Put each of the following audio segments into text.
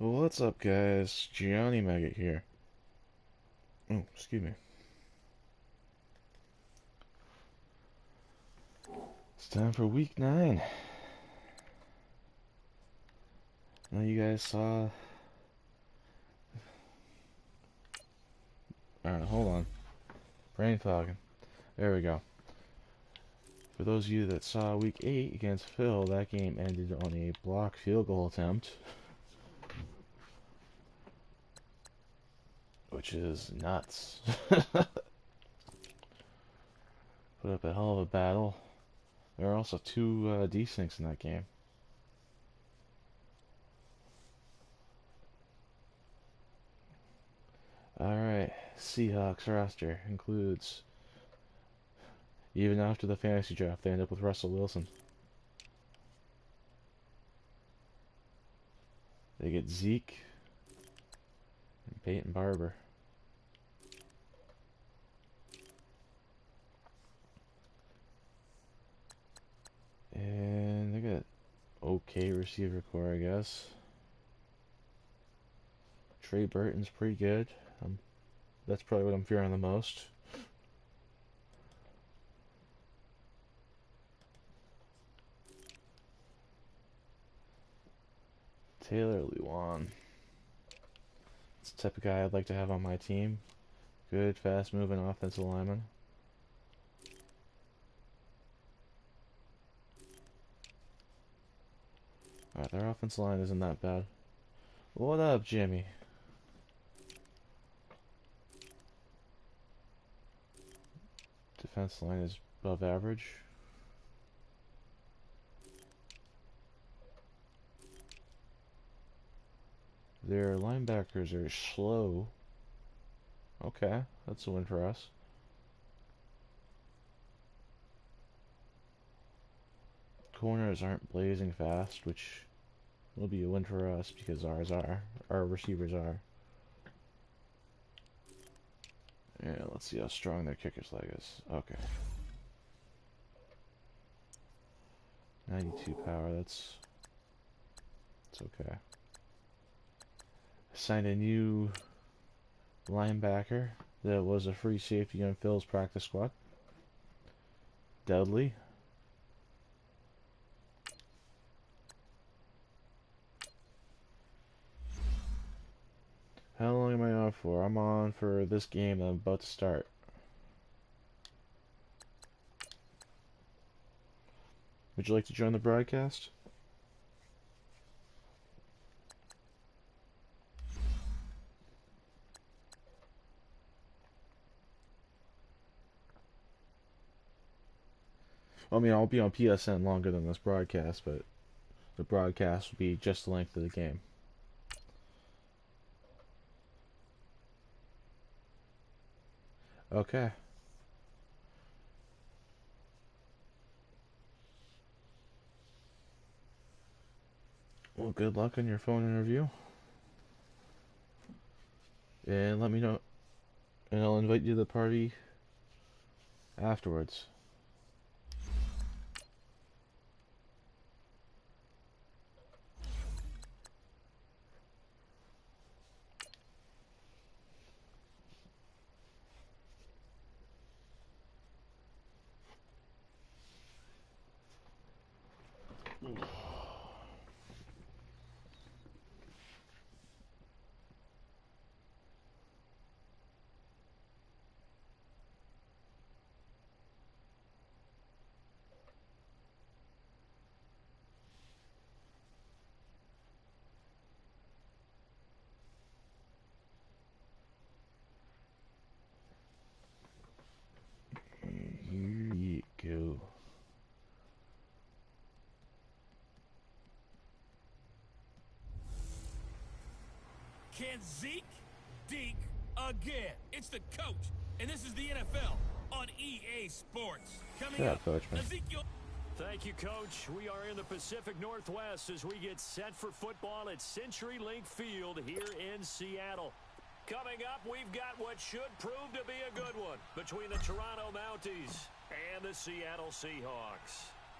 What's up, guys? Gianni Maggot here. Oh, excuse me. It's time for week 9. Now you guys saw... Alright, hold on. Brain fogging. There we go. For those of you that saw week 8 against Phil, that game ended on a blocked field goal attempt. Which is nuts. Put up a hell of a battle. There are also two desyncs in that game. Alright, Seahawks roster includes, even after the fantasy draft, they end up with Russell Wilson. They get Zeke and Peyton Barber. And they got okay receiver core, I guess. Trey Burton's pretty good. That's probably what I'm fearing the most. Taylor Lewan. It's the type of guy I'd like to have on my team. Good, fast-moving offensive lineman. Alright, their offensive line isn't that bad. What up, Jimmy? Defense line is above average. Their linebackers are slow. Okay, that's a win for us. Corners aren't blazing fast, which will be a win for us because our receivers are. Yeah, let's see how strong their kicker's leg is. Okay. 92 power, that's okay. Signed a new linebacker that was a free safety on Phil's practice squad. Dudley. How long am I on for? I'm on for this game that I'm about to start. Would you like to join the broadcast? I mean, I'll be on PSN longer than this broadcast, but the broadcast will be just the length of the game. Okay. Well, good luck on your phone interview. And let me know, and I'll invite you to the party afterwards. Here you go. Can Zeke deke again? It's the coach, and this is the NFL on EA Sports. Coming Shut up, up, Coach, man. Ezekiel. Thank you, Coach. We are in the Pacific Northwest as we get set for football at CenturyLink Field here in Seattle. Coming up, we've got what should prove to be a good one between the Toronto Mounties and the Seattle Seahawks.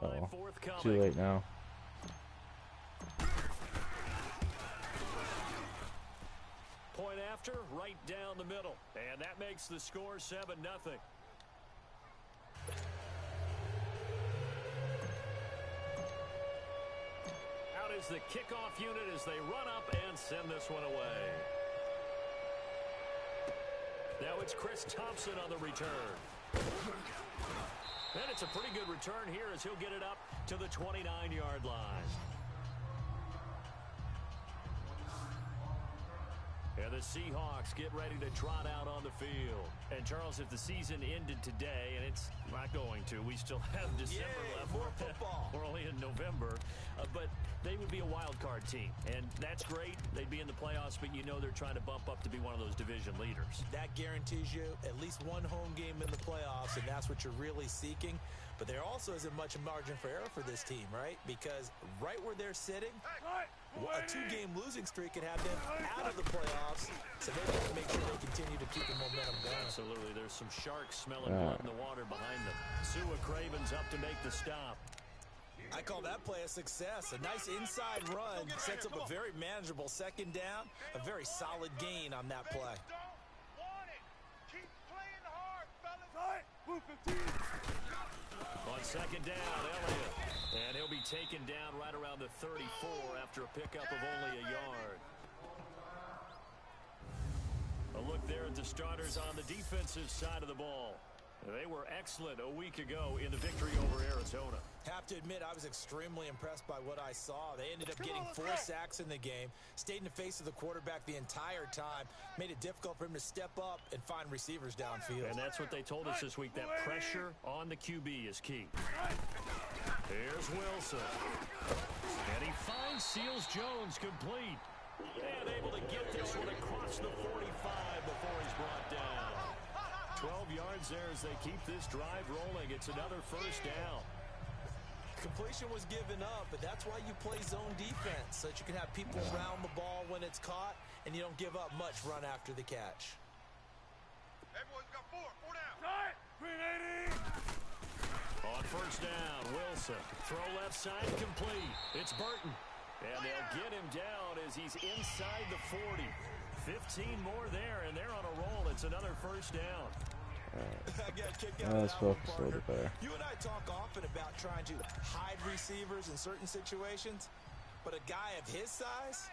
drive Oh, forthcoming. too late now. Point after, right down the middle. And that makes the score 7-0. Out is the kickoff unit as they run up and send this one away. Now it's Chris Thompson on the return. And it's a pretty good return here as he'll get it up to the 29-yard line. And the Seahawks get ready to trot out on the field. And, Charles, if the season ended today, and it's not going to, we still have December left. More football. We're only in November. But they would be a wild card team. And that's great. They'd be in the playoffs, but you know they're trying to bump up to be one of those division leaders. That guarantees you at least one home game in the playoffs, and that's what you're really seeking. But there also isn't much margin for error for this team, right? Because right where they're sitting, a two-game losing streak could have them out of the playoffs, so they have to make sure they continue to keep the momentum going. Absolutely. There's some sharks smelling blood in the water behind them. Sua Craven's up to make the stop. I call that play a success. A nice inside run sets up a very manageable second down, a very solid gain on that play. Keep playing hard, fellas. On second down, Elliott. And he'll be taken down right around the 34 after a pickup of only a yard. A look there at the starters on the defensive side of the ball. They were excellent a week ago in the victory over Arizona. Have to admit, I was extremely impressed by what I saw. They ended up getting 4 sacks in the game, stayed in the face of the quarterback the entire time, made it difficult for him to step up and find receivers downfield. And that's what they told us this week, that pressure on the QB is key. Here's Wilson. And he finds Seals Jones complete. And able to get this one across the 45 before he's brought down. 12 yards there as they keep this drive rolling. It's another first down. Completion was given up, but that's why you play zone defense, so that you can have people around the ball when it's caught, and you don't give up much run after the catch. Everyone's got 4 down. On first down, Wilson. Throw left side, complete. It's Burton. And they'll get him down as he's inside the 40. 15 more there, and they're on a roll. It's another first down. I got kicked out of Let's that one, focus a little partner. bit there. You and I talk often about trying to hide receivers in certain situations, but a guy of his size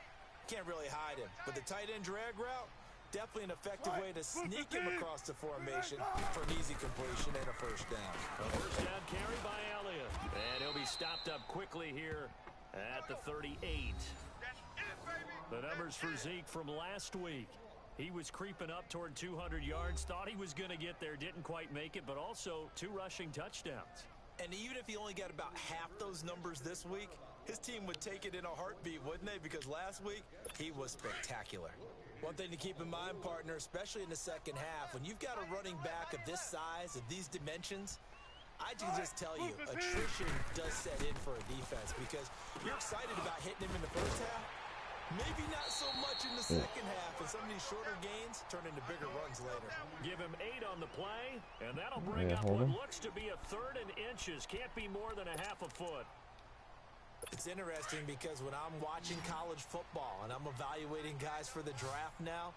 can't really hide him. But the tight end drag route, definitely an effective way to sneak him across the formation for an easy completion and a first down. A first down carry by Elliott. And he'll be stopped up quickly here at the 38. The numbers for Zeke from last week. He was creeping up toward 200 yards, thought he was going to get there, didn't quite make it, but also 2 rushing touchdowns. And even if he only got about half those numbers this week, his team would take it in a heartbeat, wouldn't they? Because last week, he was spectacular. One thing to keep in mind, partner, especially in the second half, when you've got a running back of this size, of these dimensions, I can just tell you, attrition does set in for a defense because you're excited about hitting him in the first half. Maybe not so much in the second half, and some of these shorter gains turn into bigger runs later. Give him 8 on the play, and that'll bring up what looks to be a 3rd and inches. Can't be more than a half a foot. It's interesting because when I'm watching college football and I'm evaluating guys for the draft now,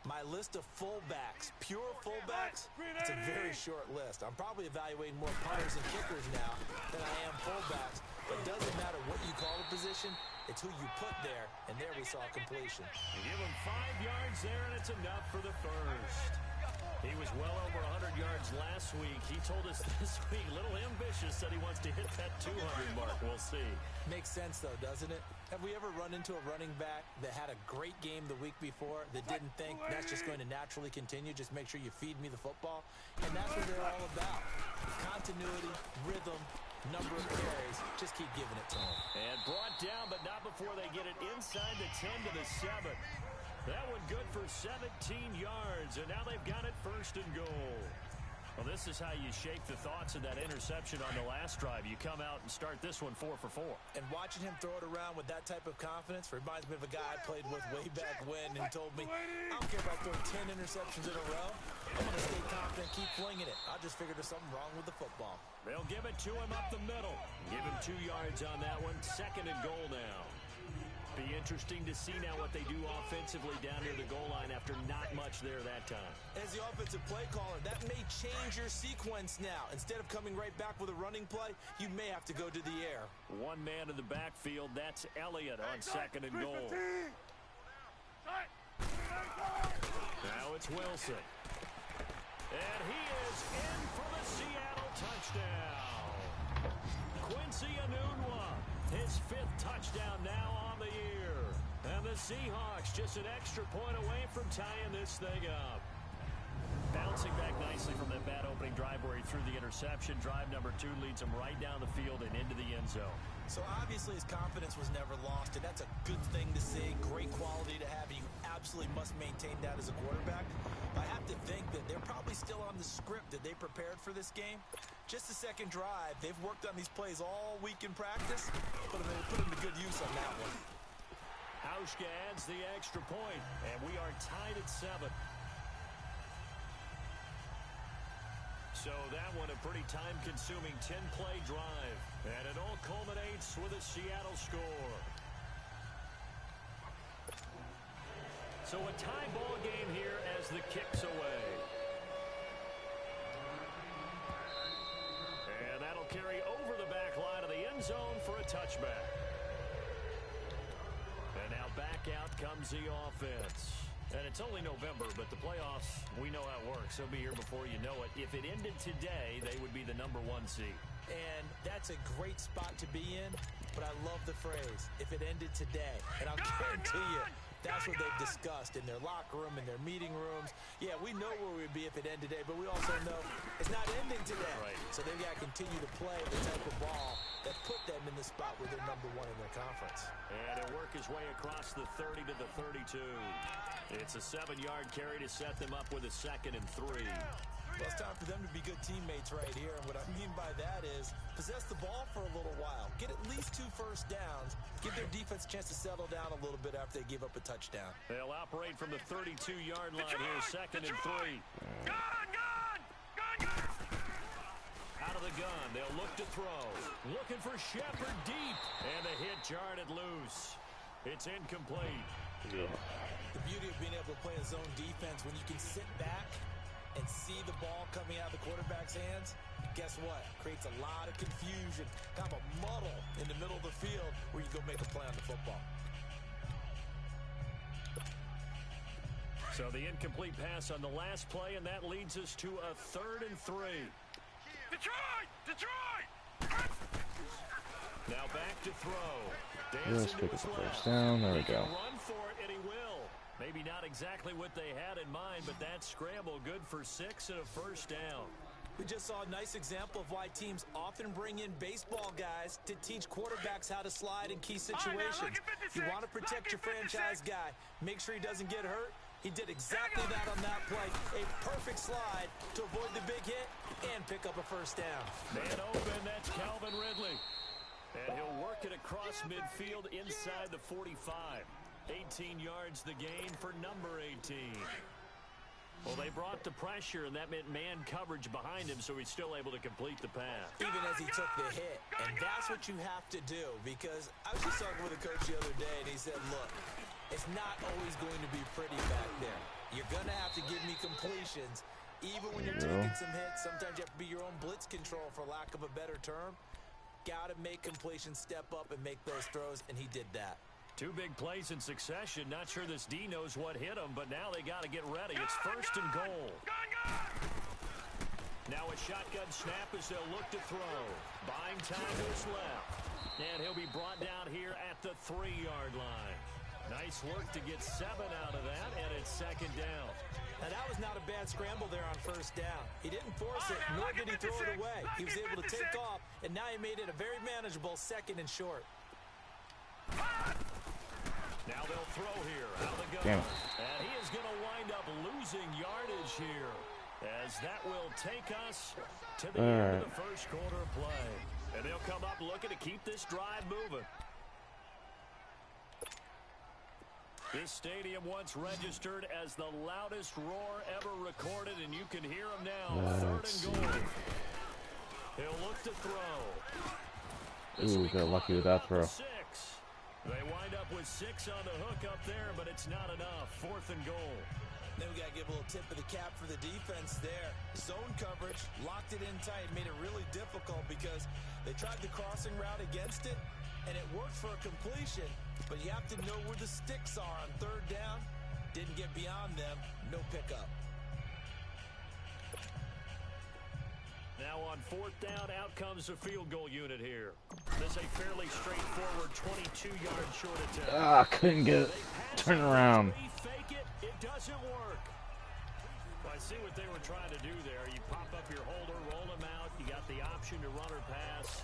my list of fullbacks, pure fullbacks, it's a very short list. I'm probably evaluating more punters and kickers now than I am fullbacks. But it doesn't matter what you call the position, it's who you put there, and there we saw completion. You give him 5 yards there, and it's enough for the first. He was well over 100 yards last week. He told us this week, little ambitious, said he wants to hit that 200 mark. We'll see. Makes sense, though, doesn't it? Have we ever run into a running back that had a great game the week before that didn't think that's just going to naturally continue? Just make sure you feed me the football. And that's what they're all about. Continuity, rhythm, number of carries. Just keep giving it to them. And brought down, but not before they get it inside the 10 to the 7. That one good for 17 yards, and now they've got it 1st and goal. Well, this is how you shake the thoughts of that interception on the last drive. You come out and start this one 4 for 4. And watching him throw it around with that type of confidence reminds me of a guy I played with way back when and told me, I don't care if I throw 10 interceptions in a row. I'm going to stay confident, keep flinging it. I just figured there's something wrong with the football. They'll give it to him up the middle. Give him 2 yards on that one. 2nd and goal now. Be interesting to see now what they do offensively down near the goal line after not much there that time. As the offensive play caller, that may change your sequence now. Instead of coming right back with a running play, you may have to go to the air. One man in the backfield. That's Elliott on 2nd and goal. Now it's Wilson. And he is in for the Seattle touchdown. Quincy Enunwa, his 5th touchdown now on the year. And the Seahawks just an extra point away from tying this thing up. Bouncing back nicely from that bad opening drive where he threw the interception. Drive number 2 leads him right down the field and into the end zone. So obviously his confidence was never lost, and that's a good thing to see. Great quality to have. You absolutely must maintain that as a quarterback. I have to think that they're probably still on the script that they prepared for this game. Just the 2nd drive. They've worked on these plays all week in practice. Put them to good use on that one. Hauschka adds the extra point, and we are tied at 7. So that one a pretty time-consuming 10-play drive. And it all culminates with a Seattle score. So a tie ball game here as the kick's away. And that'll carry over the back line of the end zone for a touchback. And now back out comes the offense. And it's only November, but the playoffs, we know how it works. They'll be here before you know it. If it ended today, they would be the number 1 seed. And that's a great spot to be in, but I love the phrase, if it ended today. And I'll guarantee you, that's what they've discussed in their locker room, in their meeting rooms. Yeah, we know where we'd be if it ended today, but we also know it's not ending today. Right. So they've got to continue to play the type of ball that put them in the spot where they're number 1 in their conference. And he'll work his way across the 30 to the 32. It's a 7-yard carry to set them up with a 2nd and 3. Well, it's time for them to be good teammates right here. And what I mean by that is possess the ball for a little while. Get at least 2 first downs. Give their defense a chance to settle down a little bit after they give up a touchdown. They'll operate from the 32-yard line here, 2nd and 3. Out of the gun, they'll look to throw. Looking for Shepard deep. And the hit jarred it loose. It's incomplete. Yeah. The beauty of being able to play a zone defense when you can sit back and see the ball coming out of the quarterback's hands, guess what? Creates a lot of confusion, kind of a muddle in the middle of the field where you go make a play on the football. So the incomplete pass on the last play, and that leads us to a 3rd and 3. Detroit! Now back to throw. Let's pick up the first down. There we go. Run for it, and he will. Maybe not exactly what they had in mind, but that scramble good for 6 and a first down. We just saw a nice example of why teams often bring in baseball guys to teach quarterbacks how to slide in key situations. You want to protect your franchise guy. Make sure he doesn't get hurt. He did exactly that on that play. A perfect slide to avoid the big hit and pick up a first down. Man open, that's Calvin Ridley. And he'll work it across midfield inside the 45. 18 yards the gain for number 18. Well, they brought the pressure, and that meant man coverage behind him, so he's still able to complete the pass. Even as he took the hit. And that's what you have to do, because I was just talking with a coach the other day, and he said, look, it's not always going to be pretty back there. You're going to have to give me completions. Even when you're taking some hits, sometimes you have to be your own blitz control, for lack of a better term. Got to make completions, step up, and make those throws, and he did that. 2 big plays in succession. Not sure this D knows what hit him, but now they got to get ready. It's 1st and goal. Now a shotgun snap as they'll look to throw. Buying time to his left. And he'll be brought down here at the 3-yard line. Nice work to get 7 out of that, and it's 2nd down. Now, that was not a bad scramble there on first down. He didn't force it, nor did he throw it away. He was able to take off, and now he made it a very manageable 2nd and short. Now they'll throw here out of the gun. Damn it. And he is going to wind up losing yardage here. as that will take us to the end of the first quarter of play. And they'll come up looking to keep this drive moving. This stadium once registered as the loudest roar ever recorded, and you can hear him now. Third and goal. He'll look to throw. Ooh, got lucky with that throw. They wind up with 6 on the hook up there, but it's not enough. 4th and goal. Then we got to give a little tip of the cap for the defense there. Zone coverage, locked it in tight, made it really difficult because they tried the crossing route against it, and it worked for a completion, but you have to know where the sticks are on 3rd down. Didn't get beyond them, no pickup. Now on 4th down, out comes the field goal unit here. This is a fairly straightforward 22-yard short attempt. Ah, couldn't get it. Turn around. Fake it, it doesn't work. Well, I see what they were trying to do there. You pop up your holder, roll him out. You got the option to run or pass.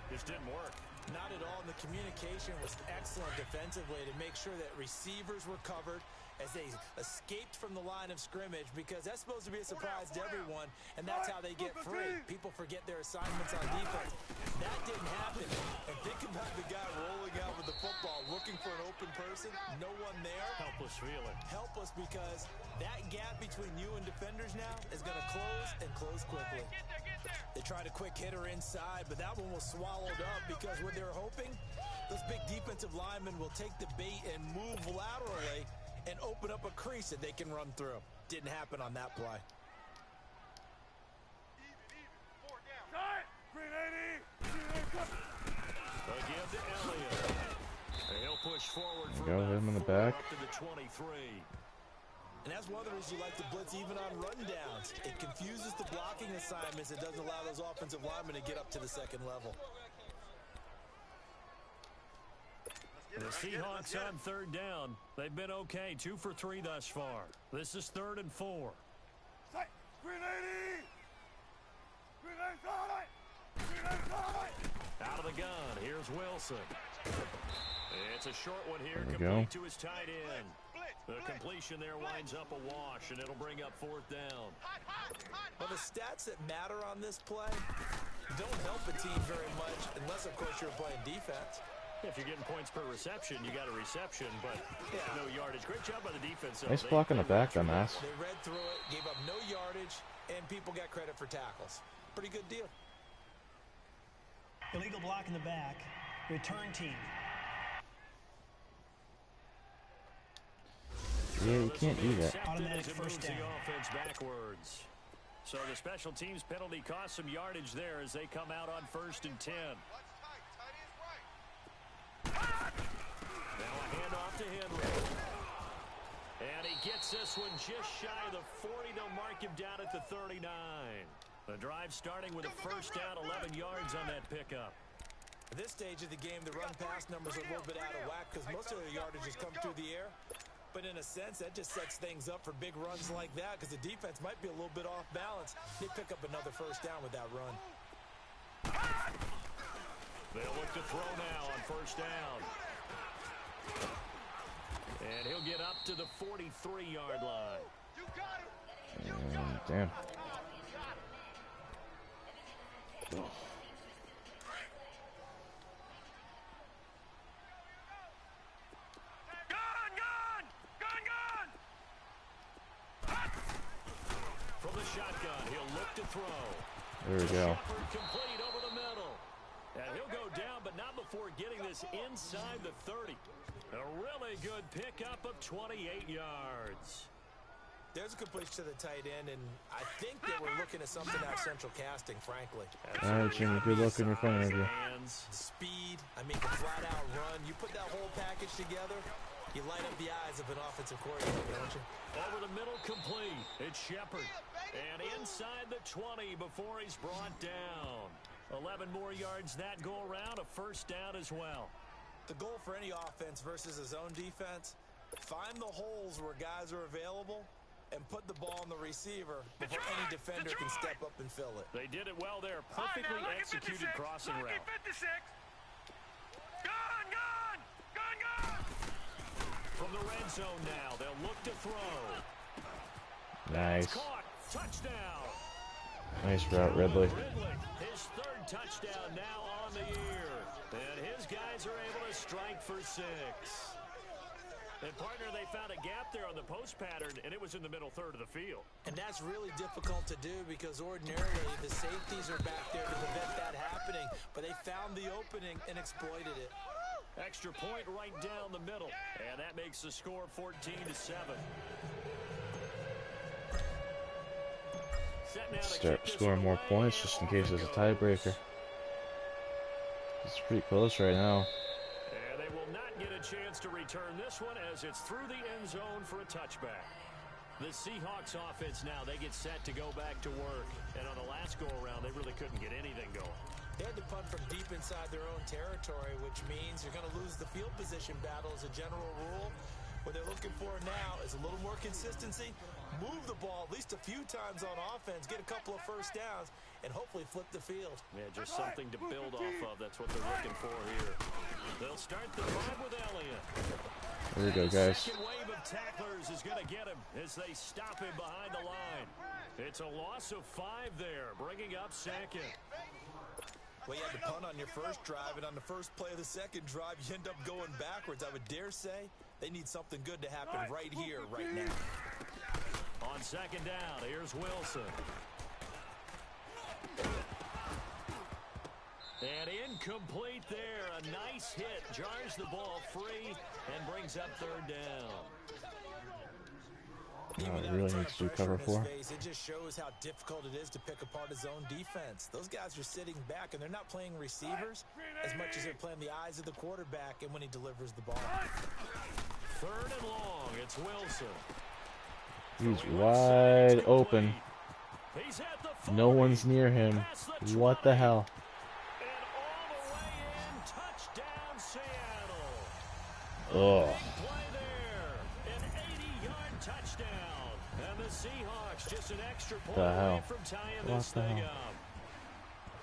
Just didn't work. Not at all. The communication was excellent defensively to make sure that receivers were covered as they escaped from the line of scrimmage, because that's supposed to be a surprise to everyone, and that's how they get free. People forget their assignments on defense. That didn't happen. And think about the guy rolling out with the football, looking for an open person, no one there. Helpless feeling. Helpless, because that gap between you and defenders now is going to close, and close quickly. They tried a quick hitter inside, but that one was swallowed up because what they were hoping, those big defensive linemen will take the bait and move laterally and open up a crease that they can run through. Didn't happen on that play. Again to Elliott. And he'll push forward for Go, hit him in the back. up to the 23. And that's one of the reasons you like to blitz even on rundowns. It confuses the blocking assignments. It doesn't allow those offensive linemen to get up to the second level. The Seahawks on 3rd down. They've been okay, 2 for 3 thus far. This is 3rd and 4. Out of the gun, here's Wilson. It's a short one here, complete to his tight end. The completion there winds up a wash, and it'll bring up 4th down. Well, the stats that matter on this play don't help a team very much, unless, of course, you're playing defense. If you're getting points per reception, you got a reception, but no yardage. Great job by the defense. Nice block in the back, dumbass. They read through it, gave up no yardage, and people got credit for tackles. Pretty good deal. Illegal block in the back. Return team. Yeah, you can't do that. Automatic first down. Offense backwards. So the special teams penalty cost some yardage there as they come out on 1st and 10. Now a handoff to Henry. And he gets this one just shy of the 40. They'll mark him down at the 39. The drive starting with a first down, 11 yards on that pickup. At this stage of the game, the run-pass numbers are a little bit out of whack because most of the yardage has come through the air. But in a sense, that just sets things up for big runs like that because the defense might be a little bit off balance. They pick up another first down with that run. They'll look to throw now on 1st down. And he'll get up to the 43-yard line. Damn. From the shotgun, he'll look to throw. There we go. Complete over the middle. And he'll go down, but not before getting this inside the 30. A really good pickup of 28 yards. There's a completion to the tight end, and I think they were looking at something out of central casting, frankly. All right, Jimmy, good luck in your front of you. Speed, I mean, the flat-out run. You put that whole package together, you light up the eyes of an offensive coordinator, don't you? Over the middle, complete. It's Shepard. And inside the 20 before he's brought down. 11 more yards that go around, a first down as well. The goal for any offense versus a zone defense, find the holes where guys are available and put the ball on the receiver before any defender can step up and fill it. They did it well there. Perfectly executed crossing route. From the red zone now, they'll look to throw. Nice. Caught Touchdown. Nice route, Ridley. Ridley, his third touchdown now on the year. And his guys are able to strike for 6. And partner, they found a gap there on the post pattern, and it was in the middle third of the field. And that's really difficult to do because ordinarily the safeties are back there to prevent that happening. But they found the opening and exploited it. Extra point right down the middle. And that makes the score 14-7. Start scoring more points just in case there's a tiebreaker. It's pretty close right now. And they will not get a chance to return this one as it's through the end zone for a touchback. The Seahawks offense now, they get set to go back to work. And on the last go-around, they really couldn't get anything going. They had to punt from deep inside their own territory, which means you're going to lose the field position battle as a general rule. What they're looking for now is a little more consistency, move the ball at least a few times on offense, get a couple of first downs, and hopefully flip the field. Yeah, just something to build off of. That's what they're looking for here. They'll start the drive with Elliott. There you go, guys. Second wave of tacklers is going to get him as they stop him behind the line. It's a loss of 5 there, bringing up second. Well, you had to punt on your first drive, and on the first play of the second drive, you end up going backwards. I would dare say they need something good to happen right here, right now. On second down, here's Wilson. And incomplete there. A nice hit. Jars the ball free and brings up third down. It really needs to cover 4. It just shows how difficult it is to pick apart his own defense. Those guys are sitting back, and they're not playing receivers as much as they're playing the eyes of the quarterback and when he delivers the ball. Third and long. It's Wilson. He's wide open. No one's near him. What the hell? And all the way in, touchdown Seattle. Ugh. Play there. An 80-yard touchdown. And the Seahawks just an extra point away from tying this thing up.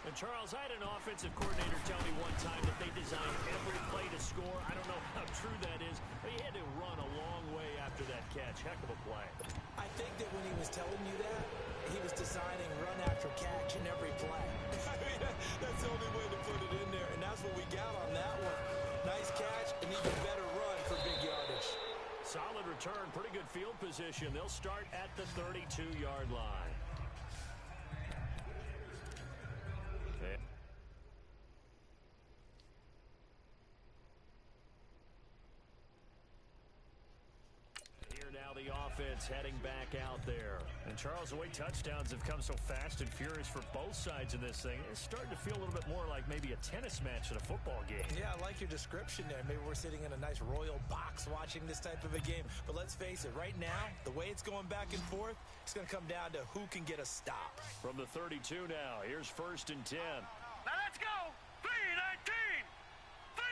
And Charles, I had an offensive coordinator tell me one time that they designed every play to score. I don't know how true that is, but he had to run a long way after that catch. Heck of a play. I think that when he was telling you that, he was designing run after catch in every play. That's the only way to put it in there, and that's what we got on that one. Nice catch, and even better run for big yardage. Solid return, pretty good field position. They'll start at the 32-yard line. The offense heading back out there. And Charles, the way touchdowns have come so fast and furious for both sides in this thing, it's starting to feel a little bit more like maybe a tennis match at a football game. Yeah, I like your description there. Maybe we're sitting in a nice royal box watching this type of a game. But let's face it, right now, the way it's going back and forth, it's going to come down to who can get a stop. From the 32 now, here's 1st and 10. Now let's go. 3-19. 3-19.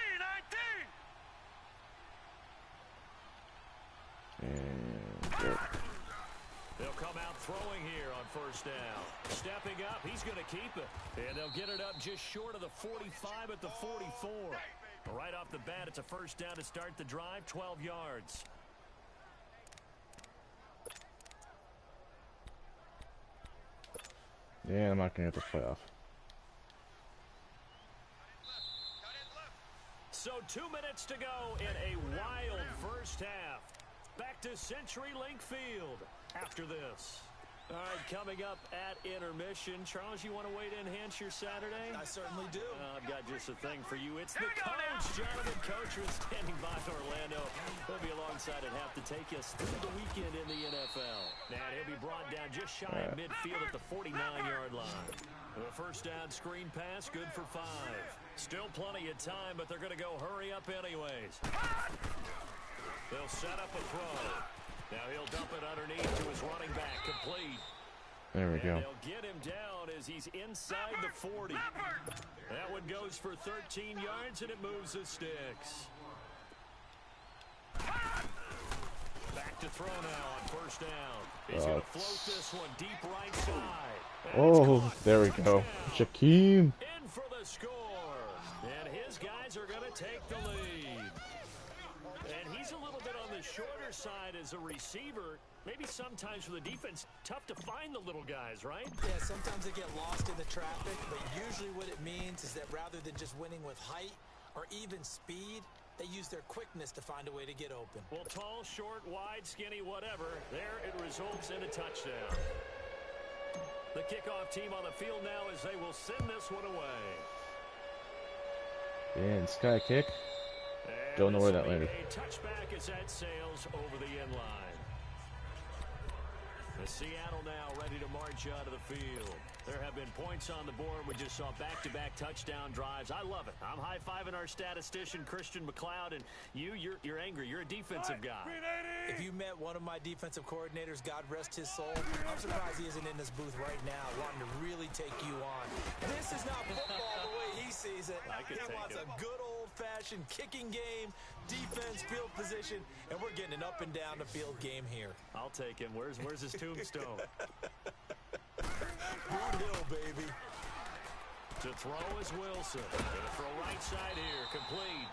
They'll come out throwing here on 1st down. Stepping up, he's going to keep it. And they'll get it up just short of the 45 at the 44. Right off the bat, it's a 1st down to start the drive, 12 yards. Yeah, I'm not going to get the playoff. So 2 minutes to go in a wild first half. Back to CenturyLink Field after this. All right, coming up at intermission. Charles, you want to weigh in, enhance your Saturday? I certainly do. I've got just a thing for you. It's the coach, Jonathan Coachman, standing by Orlando. He'll be alongside at half to take us through the weekend in the NFL. Now, he'll be brought down just shy of midfield at the 49-yard line. The 1st down screen pass, good for 5. Still plenty of time, but they're going to go hurry up anyways. They'll set up a throw. Now he'll dump it underneath to his running back, complete. There we go. They'll get him down as he's inside the 40. That one goes for 13 yards, and it moves the sticks. Back to throw now on 1st down. He's going to float this one deep right side. Oh, there we go. Shaquem. In for the score. And his guys are going to take the lead. And he's a little bit on the shorter side as a receiver. Maybe sometimes for the defense, tough to find the little guys, right? Yeah, sometimes they get lost in the traffic, but usually what it means is that rather than just winning with height or even speed, they use their quickness to find a way to get open. Well, tall, short, wide, skinny, whatever, there it results in a touchdown. The kickoff team on the field now as they will send this one away. And sky kick. And Don't know where this that will be landed. a touchback as that sails over the end line. The Seattle now ready to march out of the field. There have been points on the board. We just saw back-to-back touchdown drives. I love it. I'm high-fiving our statistician, Christian McLeod, and you're angry. You're a defensive guy. If you met one of my defensive coordinators, God rest his soul, I'm surprised he isn't in this booth right now wanting to really take you on. This is not football the way he sees it. I could He take wants it. a good old-fashioned kicking game, defense, field position, and we're getting an up-and-down the field game here. I'll take him. Where's his tombstone? Boot Hill, baby. To throw is Wilson. Gonna throw right side here, complete.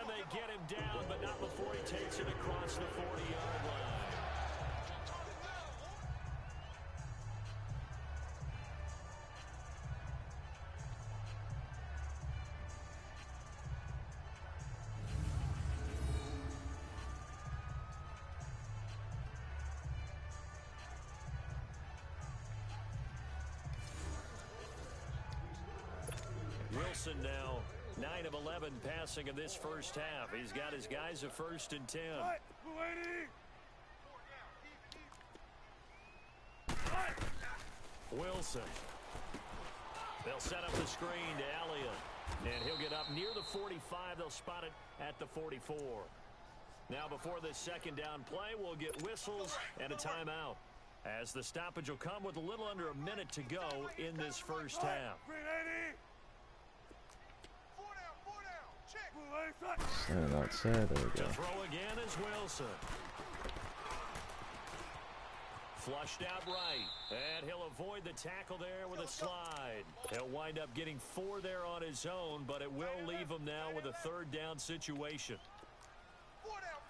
And they get him down, but not before he takes it across the 40-yard line. Wilson now 9 of 11 passing in this first half. He's got his guys a 1st and 10. Wilson. They'll set up the screen to Elliott. And he'll get up near the 45. They'll spot it at the 44. Now before this second down play, we'll get whistles and a timeout, as the stoppage will come with a little under a minute to go in this first half. And outside, there we To go. throw again is Wilson. Flushed out right. And he'll avoid the tackle there with a slide. He'll wind up getting 4 there on his own, but it will leave him now with a 3rd down situation. 4 down,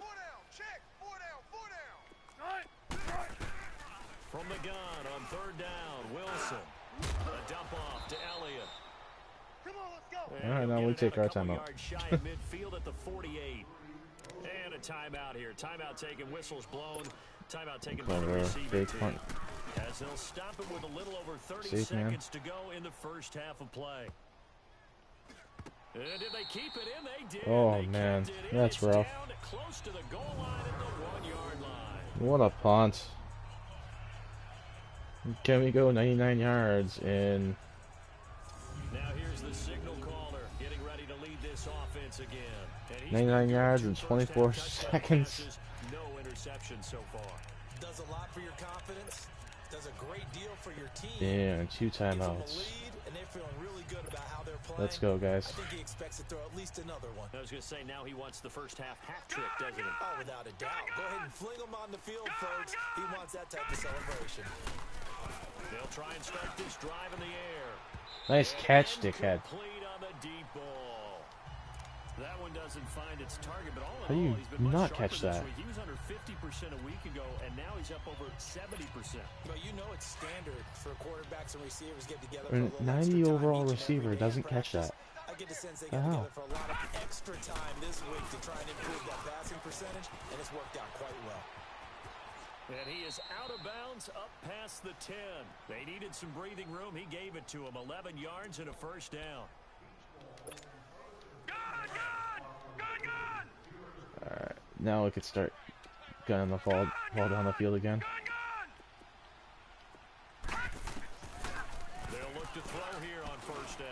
check. 4 down. From the gun on 3rd down, Wilson. A dump off to Elliott. Come on, let's go. And All right, he'll now get we it take out a our couple timeout. yards shy of midfield at the 48. And a timeout here. Timeout taken, whistles blown. Timeout taken by the Clever receiving fake team. punt. As they'll stop him with a little over 30 Safe, man. seconds to go in the first half of play. And did they keep it in? They did. Oh, They man. kept it in. That's It's rough. down close to the goal line at the 1-yard line. What a punt. Can we go 99 yards in Now here's the signal caller getting ready to lead this offense again. And he's 99 got yards 2 in first 24 half touchdown seconds? passes, no interception so far. Does a lot for your confidence, does a great deal for your team. and 2 Gives them a timeouts? lead, and they're feeling really good about how they're playing. Let's go, guys. I think he expects to throw at least another one. I was going to say, now he wants the first half hat trick, doesn't he? Oh, without a doubt. Go ahead and fling him on the field, folks. He wants that type of celebration. They'll try and start this drive in the air. Nice catch, And dickhead. complete on the deep ball. That one doesn't find its target, but all How do in you all, he's been much not sharper catch this that? week. He was under 50% a week ago, and now he's up over 70%. But you know it's standard for quarterbacks and receivers get together And for a little 90 extra time overall each and receiver every day doesn't in catch practice. that. I get the sense they got Wow. together for a lot of extra time this week to try and improve that passing percentage, and it's worked out quite well. And he is out of bounds up past the 10. They needed some breathing room. He gave it to him. 11 yards and a first down. Alright, now we could start gunning the ball down the field again. They'll look to throw here on first down.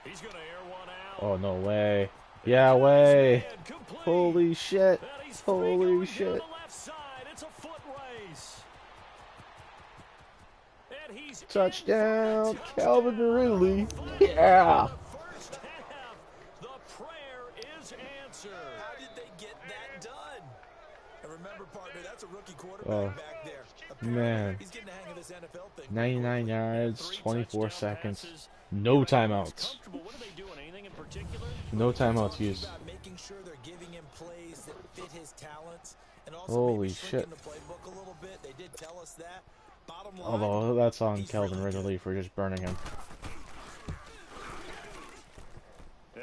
He's going to air one out. Oh, no way. Yeah, way. And complete. Holy shit. And he's free going Holy down shit. the left side. It's a foot race. And he's in Touchdown, for the Calvin touchdown. Ridley. Finally, Yeah. the first half, the prayer is answered. How did they get that done? And remember, partner, that's a rookie quarterback Oh, back there. man. He's getting the hang of this NFL thing. 99 yards, 3 24 touchdown seconds. passes. No Everybody looks timeouts. comfortable. What are they doing? Anything in particular? No timeouts Talking used. about making sure they're giving him plays that fit talents and also Holy maybe shit. shrinking the playbook a little bit. They did tell us that. Bottom line, Although that's on he's Kelvin really Ridley for just burning him.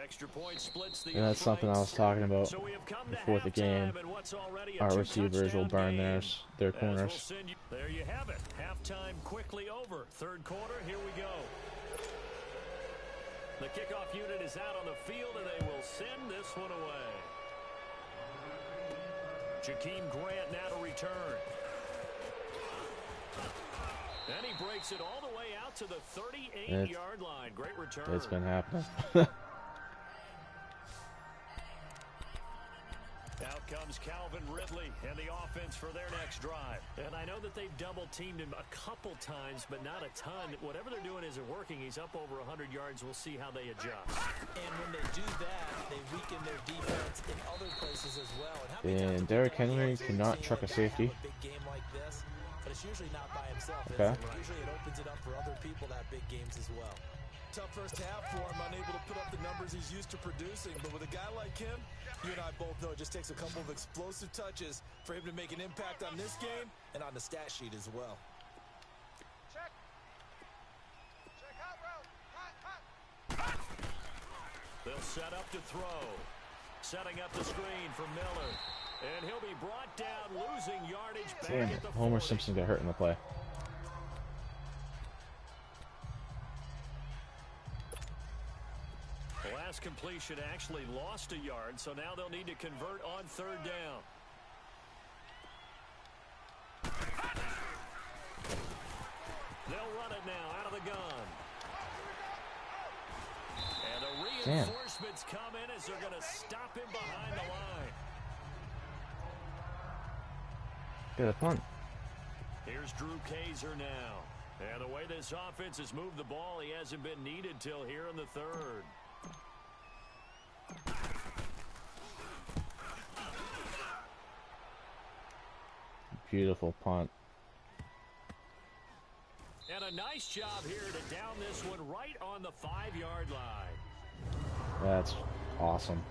Extra point splits the And that's something I was talking about So we have come before the to game. halftime, and what's already a Our two-touchdown receivers will burn game. their As we'll corners. send you, there you have it. Halftime quickly over. Third quarter, here we go. The kickoff unit is out on the field, and they will send this one away. Jakeem Grant now to return. And he breaks it all the way out to the 38-yard line. Great return. It's been happening. Out comes Calvin Ridley and the offense for their next drive. And I know that they've double-teamed him a couple times, but not a ton. Whatever they're doing isn't working. He's up over 100 yards. We'll see how they adjust. And when they do that, they weaken their defense in other places as well. And how many times And have we Derrick done Henry that? cannot Seeing truck a guy safety. have a big game like this, but it's usually not by himself. is Okay. it? Usually it opens it up for other people to have big games as well. Tough first half for him, unable to put up the numbers he's used to producing. But with a guy like him, you and I both know it just takes a couple of explosive touches for him to make an impact on this game and on the stat sheet as well. Check. Check hot route. Hot. They'll set up to throw. Setting up the screen for Miller. And he'll be brought down, losing yardage back Damn at it. the Homer 40. Simpson got hurt in the play. The last completion actually lost a yard, so now they'll need to convert on third down. They'll run it now out of the gun. And the reinforcements come in as they're going to stop him behind the line. Get a punt. Here's Drew Kaiser now. And the way this offense has moved the ball, he hasn't been needed till here in the third. Beautiful punt. And a nice job here to down this one right on the 5-yard line. That's awesome.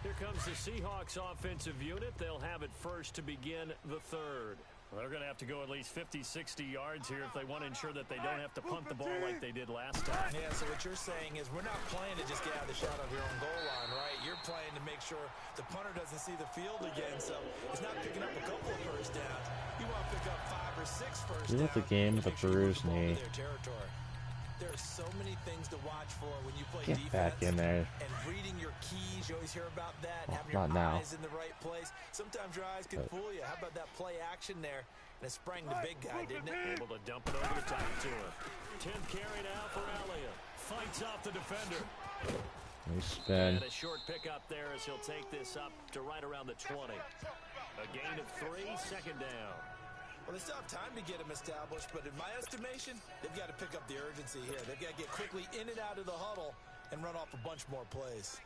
Here comes the Seahawks offensive unit. They'll have it first to begin the third. Well, they're going to have to go at least 50, 60 yards here if they want to ensure that they don't have to punt the ball like they did last time. Yeah, so what you're saying is we're not playing to just get out of the shot of your own goal line, right? You're playing to make sure the punter doesn't see the field again, so it's not picking up a couple of first downs. You want to pick up 5 or 6 first We downs. left the game with a Make sure you move bruised the ball to knee. their territory. There are so many things to watch for when you play Get defense. back in there. And reading your keys, you always hear about that. Well, having your not now. eyes in the right place. Sometimes your eyes can fool you. How about that play action there? And it sprang the big guy, didn't it? Able to dump it over the top to him. 10th carry now for Elliott. Fights off the defender. We spin. And a short pickup there as he'll take this up to right around the 20. A gain of 3, second down. Well, they still have time to get him established, but in my estimation, they've got to pick up the urgency here. They've got to get quickly in and out of the huddle and run off a bunch more plays.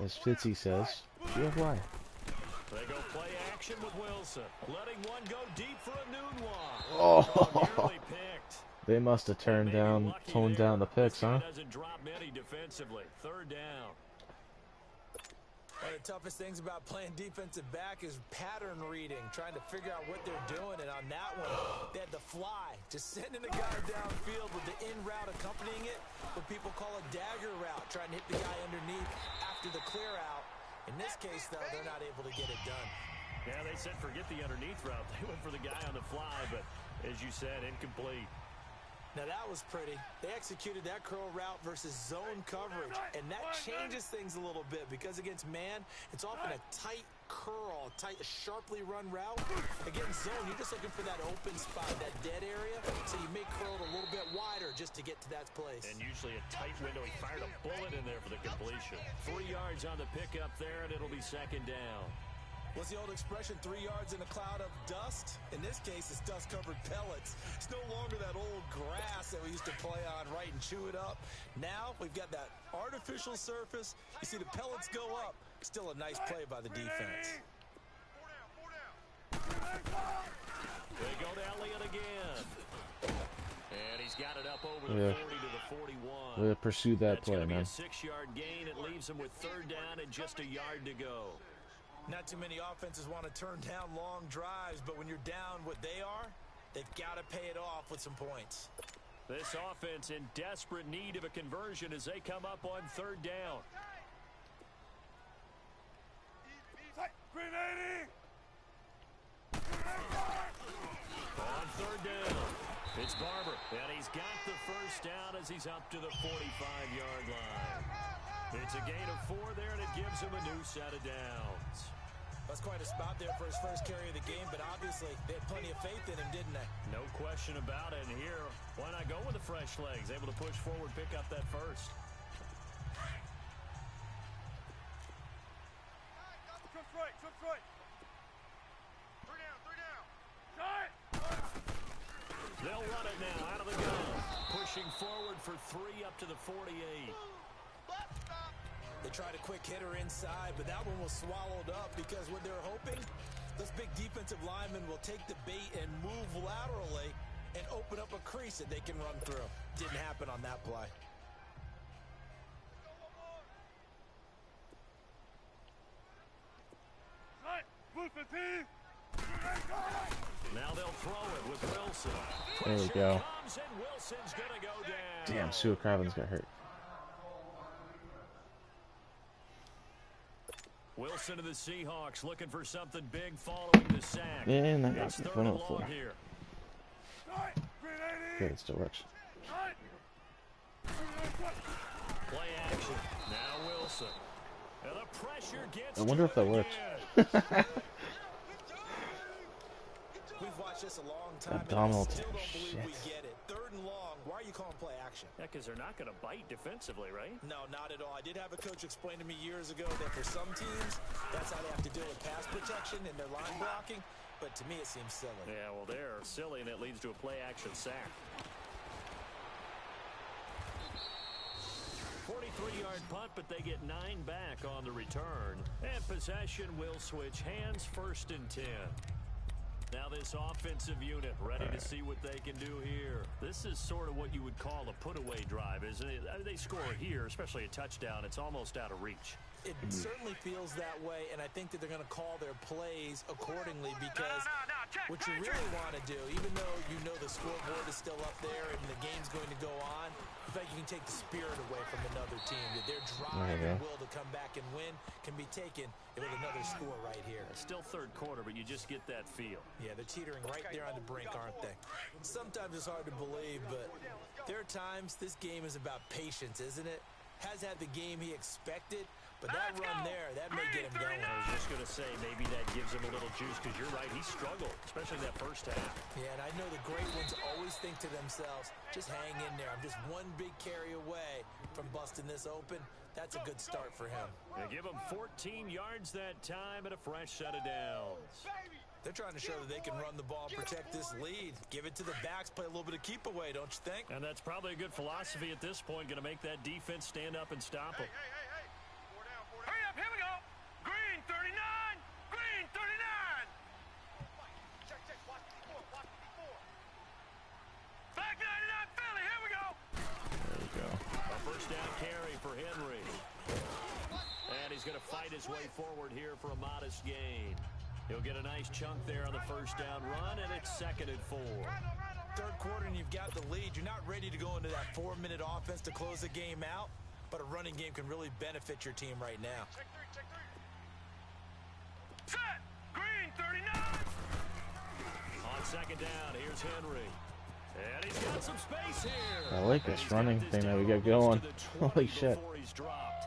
As Fitzy says, you have why. They go play action with Wilson. Letting one go deep for a noon one. Oh, Nearly picked. they must have toned down the picks, huh? Doesn't drop many defensively. Third down. One of the toughest things about playing defensive back is pattern reading, trying to figure out what they're doing. And on that one, they had the fly, just sending a guy downfield with the in route accompanying it, what people call a dagger route, trying to hit the guy underneath after the clear out. In this case, though, they're not able to get it done. Yeah, they said forget the underneath route. They went for the guy on the fly, but as you said, incomplete. Now, that was pretty. They executed that curl route versus zone coverage, and that changes things a little bit because against man, it's often a tight curl, tight, sharply run route. Against zone, you're just looking for that open spot, that dead area, so you may curl it a little bit wider just to get to that place. And usually a tight window. He fired a bullet in there for the completion. 3 yards on the pickup there, and it'll be second down. What's the old expression, 3 yards in a cloud of dust? In this case, it's dust-covered pellets. It's no longer that old grass that we used to play on, right, and chew it up. Now, we've got that artificial surface. You see the pellets go up. Still a nice play by the defense. They go to Elliott again. And he's He's got it up over the 40 to the 41. Way to pursue that That's play, gonna be man. a 6-yard gain. It leaves him with 3rd down and just a yard to go. Not too many offenses want to turn down long drives, but when you're down what they are, they've got to pay it off with some points. This offense in desperate need of a conversion as they come up on 3rd down. On 3rd down, it's Barber, and he's got the 1st down as he's up to the 45-yard line. It's a gain of 4 there, and it gives him a new set of downs. That's quite a spot there for his first carry of the game, but obviously they had plenty of faith in him, didn't they? No question about it. And here, why not go with the fresh legs? Able to push forward, pick up that 1st. Trust right. 3 down. They'll run it now out of the gun. Pushing forward for 3 up to the 48. They tried a quick hitter inside, but that one was swallowed up because what they're hoping, those big defensive linemen will take the bait and move laterally and open up a crease that they can run through. Didn't happen on that play. Now they'll throw it with Wilson. There we Pressure go. comes, and Wilson's gonna go down. Damn, Sue Cravens got hurt. Wilson of the Seahawks looking for something big following the sack. Yeah, and that got It's me 3rd and 104. long here. Good, it still works. Play action. Now Wilson. And the pressure gets I wonder to if that him works. again. We've watched this a long time, Abdominal and I still tear. don't believe we Shit. get it. 3rd and long. Why are you calling play action? Yeah, because they're not going to bite defensively, right? No, not at all. I did have a coach explain to me years ago that for some teams, that's how they have to deal with pass protection and their line blocking. But to me, it seems silly. Yeah, well, they're silly, and it leads to a play-action sack. 43-yard punt, but they get 9 back on the return. And possession will switch hands, 1st and 10. Now this offensive unit ready to see what they can do here. This is sort of what you would call a put-away drive, isn't it? They score here, especially a touchdown. It's almost out of reach. It certainly feels that way, and I think that they're going to call their plays accordingly because what you really want to do, even though you know the scoreboard is still up there and the game's going to go on, in fact, you can take the spirit away from another team. That their drive and will to come back and win can be taken with another score right here. It's still 3rd quarter, but you just get that feel. Yeah, they're teetering right there on the brink, aren't they? Sometimes it's hard to believe, but there are times this game is about patience, isn't it? Has had the game he expected, but that run there, that may get him going. I was just going to say, maybe that gives him a little juice, because you're right, he struggled, especially that 1st half. Yeah, and I know the great ones always think to themselves, just hang in there. I'm just one big carry away from busting this open. That's a good start for him. They give him 14 yards that time and a fresh set of downs. They're trying to show that they can run the ball, protect this lead. Give it to the backs, play a little bit of keep away, don't you think? And that's probably a good philosophy at this point, going to make that defense stand up and stop them. Hey. 4 down. Hurry up, here we go. Green 39. Green 39. Check. Watch the 4. Back 99 Philly, here we go. There we go. A 1st down carry for Henry. And he's going to fight his way forward here for a modest gain. He'll get a nice chunk there on the 1st down run, and it's 2nd and 4. 3rd quarter and you've got the lead. You're not ready to go into that 4-minute offense to close the game out, but a running game can really benefit your team right now. Check 3. Set. Green 39. On 2nd down, here's Henry. And he's got some space here. I like this running thing that we got going. Holy shit. Before he's dropped.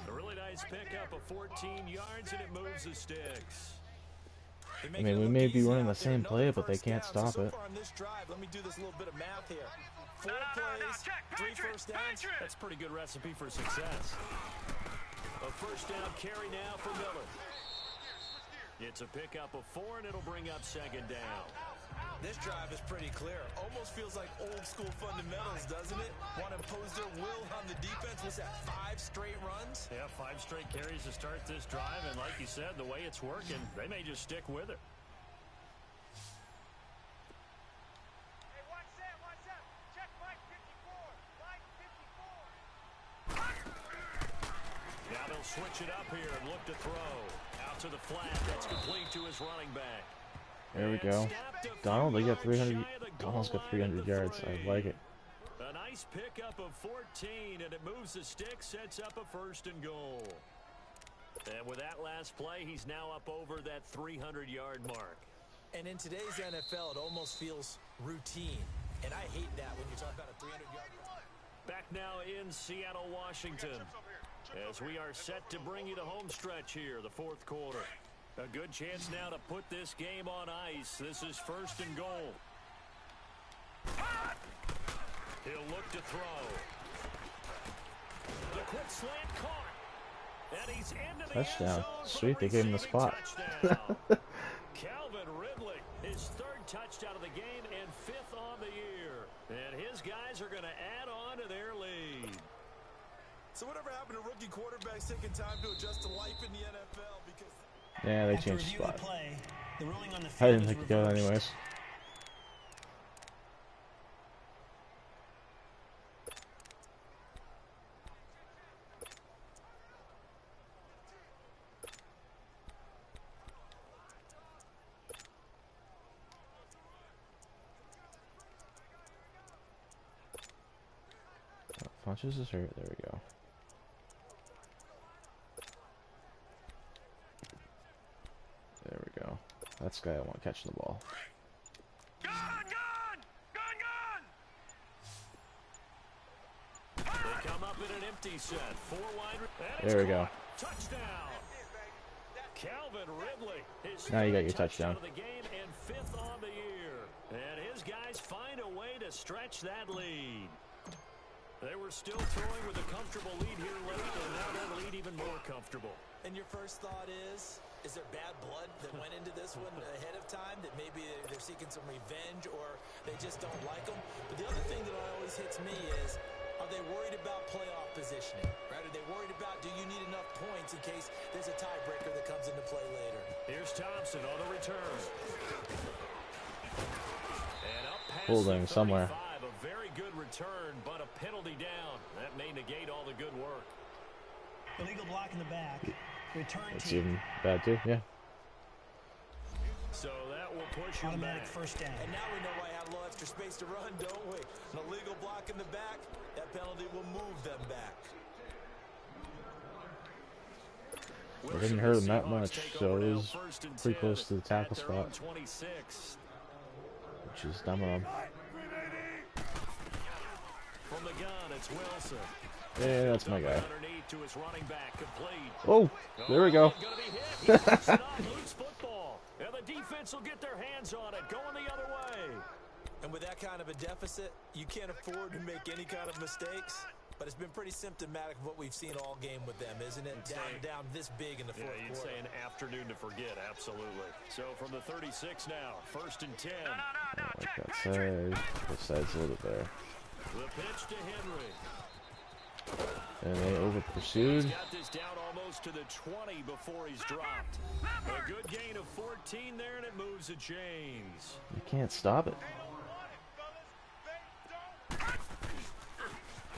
A really nice pickup of 14 yards, and it moves the sticks. I mean, we may be running the same play, but they can't stop it. So far on this drive, let me do this little bit of math here. 4 plays, 3 first downs. That's a pretty good recipe for success. A 1st down carry now for Miller. It's a pickup of 4, and it'll bring up 2nd down. This drive is pretty clear. Almost feels like old school fundamentals, doesn't it? Want to impose their will on the defense. Was that 5 straight runs? Yeah, 5 straight carries to start this drive, and like you said, the way it's working, they may just stick with it. Hey, watch that. Check Mike. He'll switch it up here and look to throw. Out to the flat. That's complete to his running back. There we go. Donald, they got 300. Donald's got 300 yards. I like it. A nice pickup of 14, and it moves the stick, sets up a 1st and goal. And with that last play, he's now up over that 300-yard mark. And in today's NFL, it almost feels routine. And I hate that when you talk about a 300-yard. Back now in Seattle, Washington, as we are set to bring you the home stretch here, the 4th quarter. A good chance now to put this game on ice. This is 1st and goal. He'll look to throw. The quick slant caught. And he's into the Touchdown. end zone. Sweet, they gave him the spot. Calvin Ridley, his 3rd touchdown of the game and 5th on the year. And his guys are going to add on to their lead. So whatever happened to rookie quarterbacks taking time to adjust to life in the NFL? Because Yeah, they After changed review spot. of the play, the ruling on the I field didn't is think he got it reversed. anyways. Funches is hurt. There we go. There we go. That's the guy I want catching the ball. Gun! Gun! Gun! Gun! They come up in an empty set. 4 wide. There we go. Touchdown. Calvin Ridley. His Now you got 3rd your touchdown. of the game and 5th on the year. And his guys find a way to stretch that lead. They were still throwing with a comfortable lead here late, and now that lead even more comfortable. And your first thought is there bad blood that went into this one ahead of time, that maybe they're seeking some revenge or they just don't like them? But the other thing that always hits me is, are they worried about playoff positioning? Right? Are they worried about, do you need enough points in case there's a tiebreaker that comes into play later? Here's Thompson on the return. And up past Holding the 35, somewhere. a very good return, but a penalty down. That may negate all the good work. Illegal block in the back. Return It's team. even bad too. Yeah. So that will push him Automatic back. 1st down. And now we know why I had a little extra space to run, don't we? An illegal block in the back, that penalty will move them back. It didn't hurt him that much, so it is pretty close to the tackle spot, 26. which is dumb of them. From the gun, it's Wilson. Yeah, that's my guy. Underneath to his running back, complete. Oh, there we go. Gonna be hit. He picks it up, loose football. And the defense will get their hands on it, going the other way. And with that kind of a deficit, you can't afford to make any kind of mistakes. But it's been pretty symptomatic of what we've seen all game with them, isn't it? Down this big in the 4th Yeah, you'd quarter. say an afternoon to forget, absolutely. So from the 36 now, 1st and 10. I like that side. That side's a little bit better. The pitch to Henry. And they over pursued. He's got this down almost to the 20 before he's dropped. A good gain of 14 there, and it moves the chains. You can't stop it.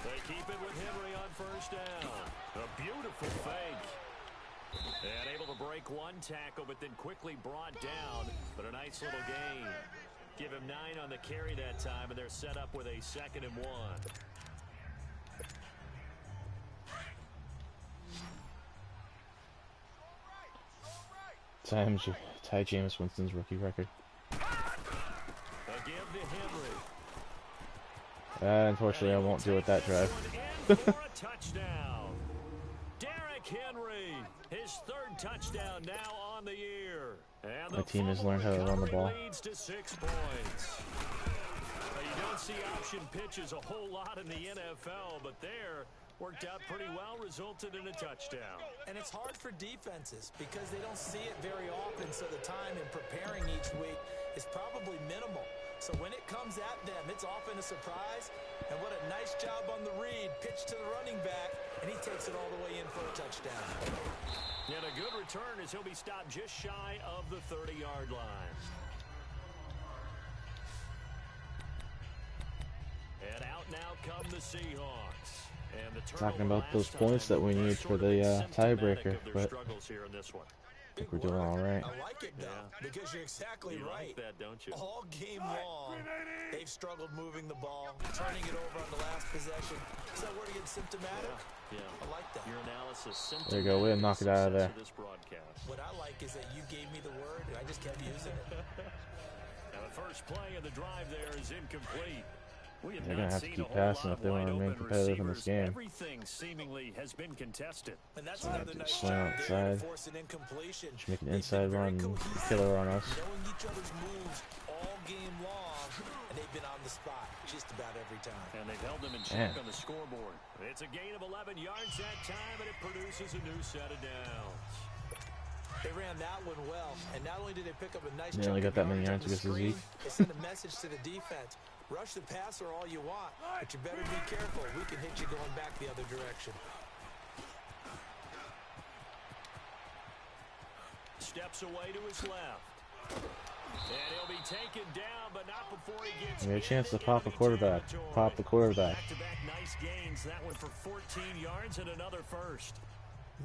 They keep it with Henry on 1st down. A beautiful fake. And able to break one tackle, but then quickly brought down. But a nice little gain. Give him 9 on the carry that time, and they're set up with a 2nd and 1. Ty Jameis Winston's rookie record. A give to Henry. Unfortunately, I won't do it that drive. For a touchdown. Derrick Henry, his 3rd touchdown now on the year. And My team has learned how to run the ball. Leads to 6 points. Now, you don't see option pitches a whole lot in the NFL, but there worked out pretty well, resulted in a touchdown. And it's hard for defenses because they don't see it very often, so the time in preparing each week is probably minimal. So when it comes at them, it's often a surprise. And what a nice job on the read. Pitch to the running back, and he takes it all the way in for a touchdown. And a good return as he'll be stopped just shy of the 30-yard line. And out now come the Seahawks. And the Talking turnover about those last points time that we was need sort for of the symptomatic tiebreaker, of their but struggles here in this one. I think we're doing all right. I like it, though, because you're exactly You right. like that, don't you? All game long, they've struggled moving the ball, turning it over on the last possession. Is that word again, symptomatic? Yeah. I like that. Your analysis. There you go. Way to knock it out of there. This broadcast. What I like is that you gave me the word, and I just kept using it. Now the first play of the drive there is incomplete. We have They're not gonna have to seen keep a whole passing lot if they of want to remain wide-open competitive in this receivers. game. Everything seemingly has been contested. And that's another nice swing job there to outside. force an incompletion. Just make an They've inside been very run cohesive, killer on us. knowing each other's moves all game long, and they've been on the spot just about every time. And they've held them in check on the scoreboard. It's a gain of 11 yards that time, and it produces a new set of downs. They ran that one well, and not only did they pick up a nice They chunk only got of that many yards up yards the against screen, Zeke. they sent a message to the defense. Rush the passer all you want, but you better be careful. We can hit you going back the other direction. Steps away to his left. And he'll be taken down, but not before he gets You get a chance to pop a enemy quarterback. territory. Pop the quarterback. Back-to-back nice gains. That one for 14 yards and another first.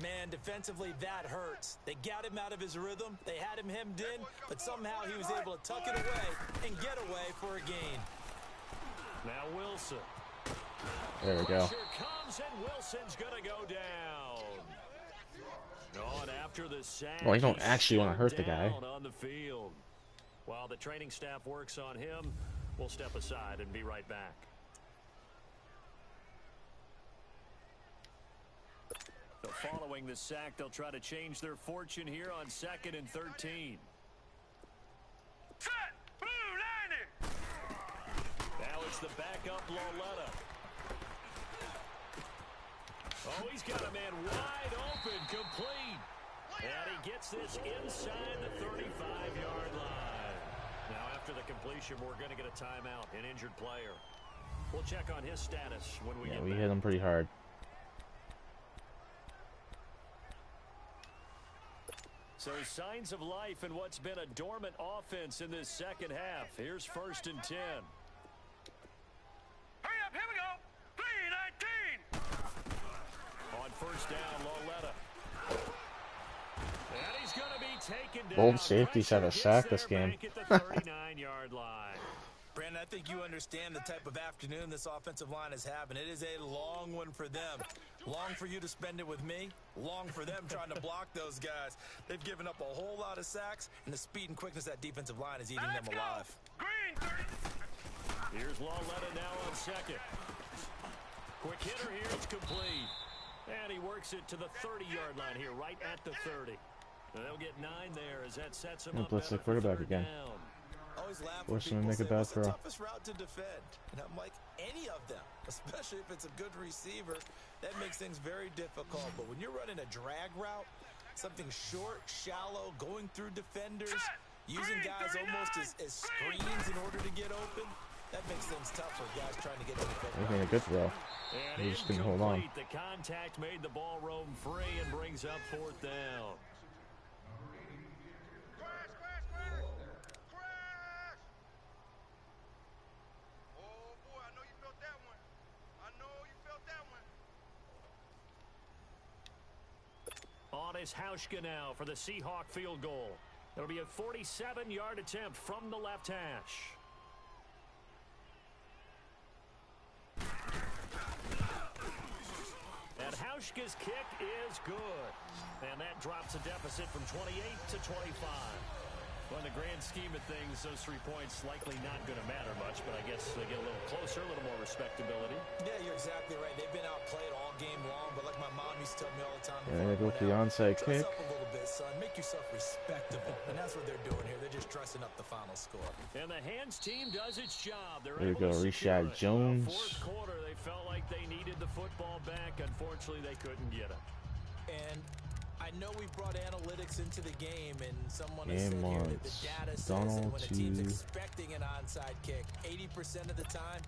Man, defensively, that hurts. They got him out of his rhythm. They had him hemmed in, but somehow he was able to tuck it away and get away for a gain. Now Wilson. There we go. Pressure comes, and Wilson's going to go down. On after the sack. Well, you don't he's actually want to still hurt the guy. down on the field. While the training staff works on him, we'll step aside and be right back. So following the sack, they'll try to change their fortune here on 2nd and 13. Set! Blue 90! Now it's the backup Lauletta. Oh, he's got a man wide open, complete. And he gets this inside the 35-yard line. Now after the completion, we're going to get a timeout, an injured player. We'll check on his status when we Yeah, get we back. hit him pretty hard. So signs of life in what's been a dormant offense in this second half. Here's 1st and 10. Hurry up, here we go! 319! On 1st down, Lauletta. And he's going to be taken down. Bold safeties have a Pressure sack gets this there game. back at the 39-yard line. Brandon, I think you understand the type of afternoon this offensive line is having. It is a long one for them. Long for you to spend it with me. Long for them trying to block those guys. They've given up a whole lot of sacks, and the speed and quickness of that defensive line is eating them Let's go! alive. Green 30! Here's Lauletta now on 2nd. Quick hitter here, it's complete. And he works it to the 30-yard line here, right at the 30. And they'll get 9 there as that sets him up Blitz the better for quarterback 3rd again. down. Always laugh Force when him to people make a say, bad what's the throw. toughest route to defend? And I'm like, any of them, especially if it's a good receiver. That makes things very difficult. But when you're running a drag route, something short, shallow, going through defenders, using guys almost as screens in order to get open, that makes things tough for guys trying to get to the football. Making a good throw. And He just couldn't hold on. incomplete. The contact made the ball roam free and brings up 4th down. Crash, crash, crash! Crash! Oh, boy, I know you felt that one. I know you felt that one. On is Hauschka now for the Seahawk field goal. It'll be a 47-yard attempt from the left hash. And Hauschka's kick is good. And that drops a deficit from 28 to 25. Well, in the grand scheme of things, those 3 points likely not going to matter much, but I guess they get a little closer, a little more respectability. Yeah, you're exactly right. They've been outplayed all game long, but like my mom used to tell me all the time, Yeah, they go for the onside dress kick. up a little bit, son. Make yourself respectable. And that's what they're doing here. They're just dressing up the final score. And the Hands team does its job. They're There we able go, to secure Rashad it. Jones. Fourth quarter, they felt like they needed the football back. Unfortunately, they couldn't get it. And I know we brought analytics into the game, and someone has said Game here that wants the data says that Donald when a team's to- expecting an onside kick, 80% of the time,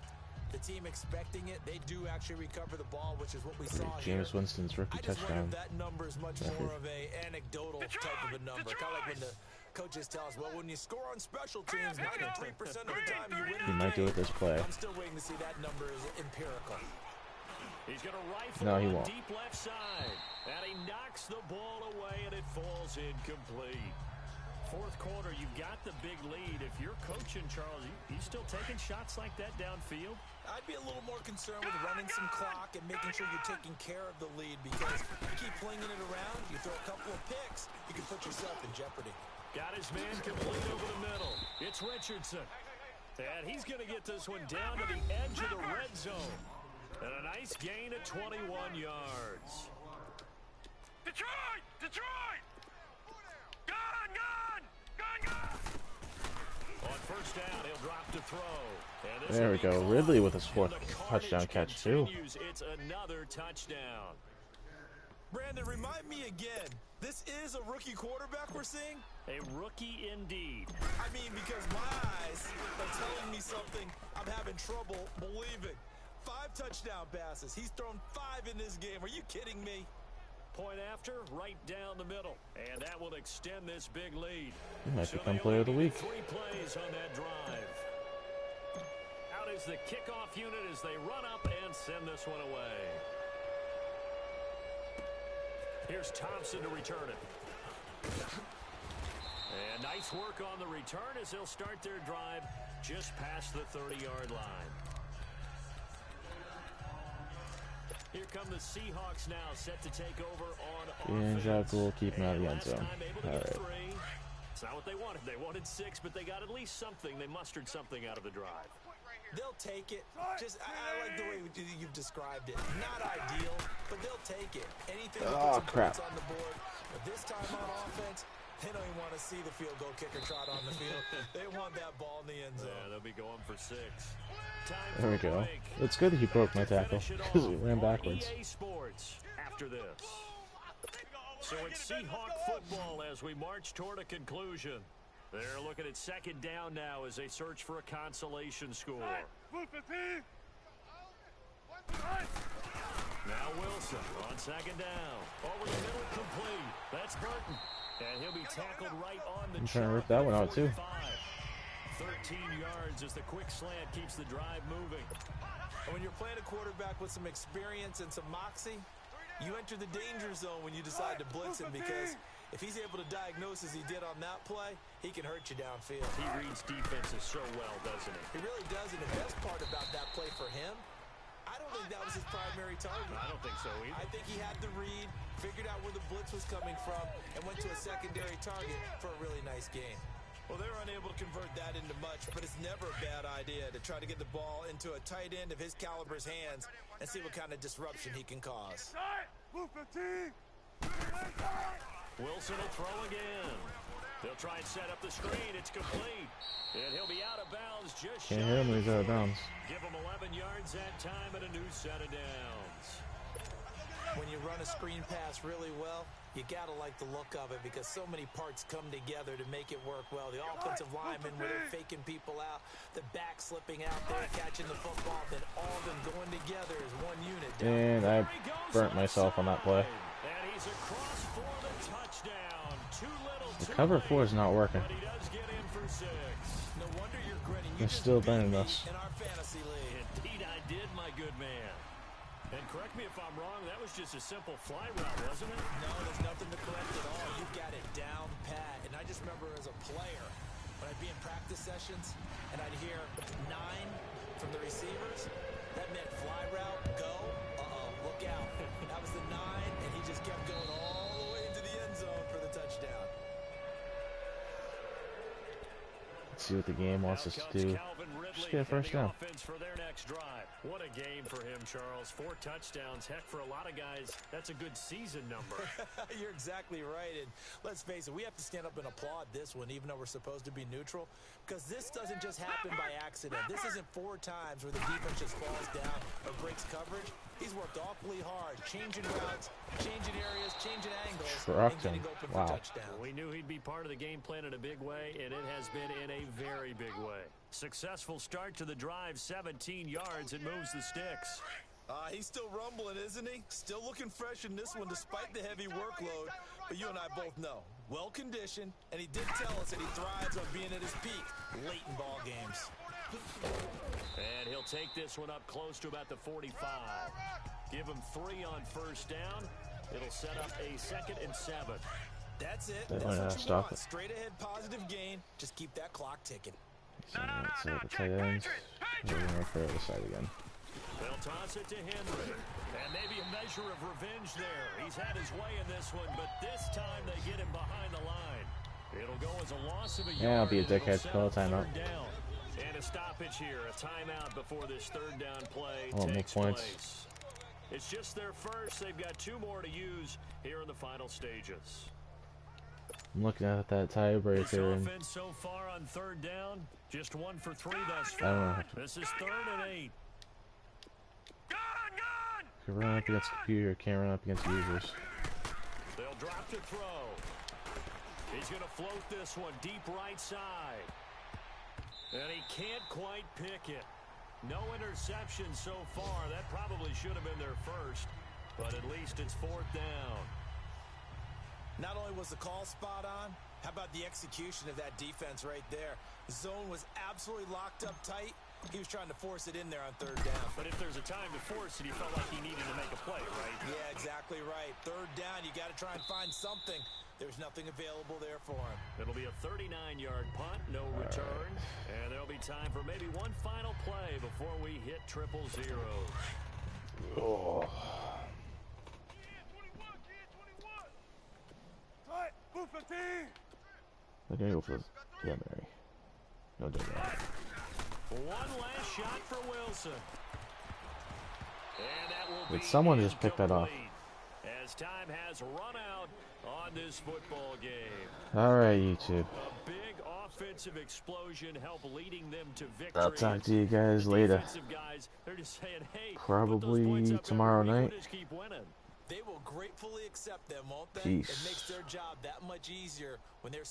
the team expecting it, they do actually recover the ball, which is what we saw James here. Winston's rookie I just wonder touchdown. if that number is much record. more of a anecdotal type of a number. Kind of like when the coaches tell us, well, when you score on special teams, 93% of the time you win He the might do game. it this play. I'm still waiting to see that number is empirical. He's going to rifle No, he on won't. deep left side. And he knocks the ball away, and it falls incomplete. Fourth quarter, you've got the big lead. If you're coaching, Charles, you still taking shots like that downfield? I'd be a little more concerned with running some clock and making sure you're taking care of the lead, because you keep flinging it around, you throw a couple of picks, you can put yourself in jeopardy. Got his man complete over the middle. It's Richardson. And he's going to get this one down to the edge of the red zone. And a nice gain of 21 yards. Detroit! Detroit! Gun! Gun! Gun! Gun! On first down, he'll drop to throw. And this There will we be go. caught. Ridley with his And fourth the touchdown carnage catch, too. continues. It's another touchdown. Brandon, remind me again, this is a rookie quarterback we're seeing? A rookie indeed. I mean, because my eyes are telling me something I'm having trouble believing. 5 touchdown passes. He's thrown 5 in this game. Are you kidding me? Point after, right down the middle. And that will extend this big lead. He might So become they player of the only week. needed 3 plays on that drive. Out is the kickoff unit as they run up and send this one away. Here's Thompson to return it. And nice work on the return as they'll start their drive just past the 30-yard line. Here come the Seahawks now, set to take over on And offense. Jack will keep him out of the end Last zone. time able to All get right. 3. It's not what they wanted. They wanted 6, but they got at least something. They mustered something out of the drive. They'll take it. Just, I like the way you've described it. Not ideal, but they'll take it. Anything to Oh, put some crap. points on the board. But this time on offense, they don't even want to see the field goal kicker trot on the field. They want that ball in the end zone. Yeah, they'll be going for 6. Time There we for a go. break. It's good that he broke my tackle Finish it because he off ran on backwards. EA Sports after this. So it's Seahawk football as we march toward a conclusion. They're looking at second down now as they search for a consolation score. Now Wilson on second down. Over the middle, complete. That's Burton. And he'll be tackled right on the I'm trying to chop rip that one at out, too. 45. 13 yards as the quick slant keeps the drive moving. And when you're playing a quarterback with some experience and some moxie, you enter the danger zone when you decide to blitz him, because if he's able to diagnose as he did on that play, he can hurt you downfield. He reads defenses so well, doesn't he? He really does, and the best part about that play for him, I don't think that was his primary target. I don't think so either. I think he had the read, figured out where the blitz was coming from, and went to a secondary target for a really nice game. Well, they were unable to convert that into much, but it's never a bad idea to try to get the ball into a tight end of his caliber's hands and see what kind of disruption he can cause. Wilson will throw again. They'll try and set up the screen. It's complete. And he'll be out of bounds just Can't shy hit him when of he's out of 30. bounds. Give him 11 yards that time and a new set of downs. When you run a screen pass really well, you gotta like the look of it, because so many parts come together to make it work well. The offensive linemen, where they're faking people out, the back slipping out there, catching the football, then all of them going together as one unit. And I burnt myself on that play. And he's across for the touchdown. Too little, The too cover late, 4 is not working. but he does get in for 6. No wonder you're grinning. They're You just still beat burning me us. in our fantasy league. Indeed I did, my good man. And correct me if I'm wrong, that was just a simple fly route, wasn't it? No, there's nothing to correct at all. You got it down pat. And I just remember as a player, when I'd be in practice sessions and I'd hear 9 from the receivers, that meant fly route, go, look out. That was the 9, and he just kept going all the way into the end zone for the touchdown. Let's see what the game wants us to do. Just get a first down. Offense for their next drive. What a game for him, Charles. 4 touchdowns. Heck, for a lot of guys, that's a good season number. You're exactly right. And let's face it, we have to stand up and applaud this one, even though we're supposed to be neutral, because this doesn't just happen by accident. This isn't 4 times where the defense just falls down or breaks coverage. He's worked awfully hard, changing routes, changing areas, changing angles, Trucked and getting him. open Wow. for touchdown. We knew he'd be part of the game plan in a big way, and it has been in a very big way. Successful start to the drive, 17 yards, and moves the sticks. He's still rumbling, isn't he? Still looking fresh in this one despite the heavy workload. But you and I both know, well-conditioned, and he did tell us that he thrives on being at his peak late in ball games. And he'll take this one up close to about the 45. Give him 3 on first down. It'll set up a 2nd and 7. That's it. They That's might what not you stop want. it. Straight ahead, positive gain. Just keep that clock ticking. So that's the tight ends. We're going to repair the side again. They'll toss it to Henry. And maybe a measure of revenge there. He's had his way in this one, but this time they get him behind the line. It'll go as a loss of a yard. Yeah, I'll be a and it'll dickhead. set Call a up timeout. 3rd down. And a stoppage here. A timeout before this 3rd down play Oh, more takes points. place. It's just their first. They've got 2 more to use here in the final stages. I'm looking at that This tiebreaker and offense so far on 3rd down, just 1 for 3 thus I don't know. far. This is 3rd and 8. Can run up against the computer, can't run up against users. They'll drop to throw. He's going to float this one deep right side. And he can't quite pick it. No interception so far. That probably should have been their first, but at least it's 4th down. Not only was the call spot on, how about the execution of that defense right there? The zone was absolutely locked up tight. He was trying to force it in there on 3rd down. But if there's a time to force it, he felt like he needed to make a play, right? Yeah, exactly right. 3rd down, you got to try and find something. There's nothing available there for him. It'll be a 39-yard punt, no return. And there'll be time for maybe one final play before we hit 000. Oh. They're gonna go for yeah, Mary. No, do that. One last shot for Wilson. And that will Did be someone just pick that off? incomplete, as time has run out on this football game. Alright, YouTube. A big offensive explosion helped leading them to victory. I'll talk to you guys The later. defensive guys, they're just saying, hey, Probably put those points up tomorrow every week, night. we'll just keep winning. They will gratefully accept them, won't they? Peace. It makes their job that much easier when they're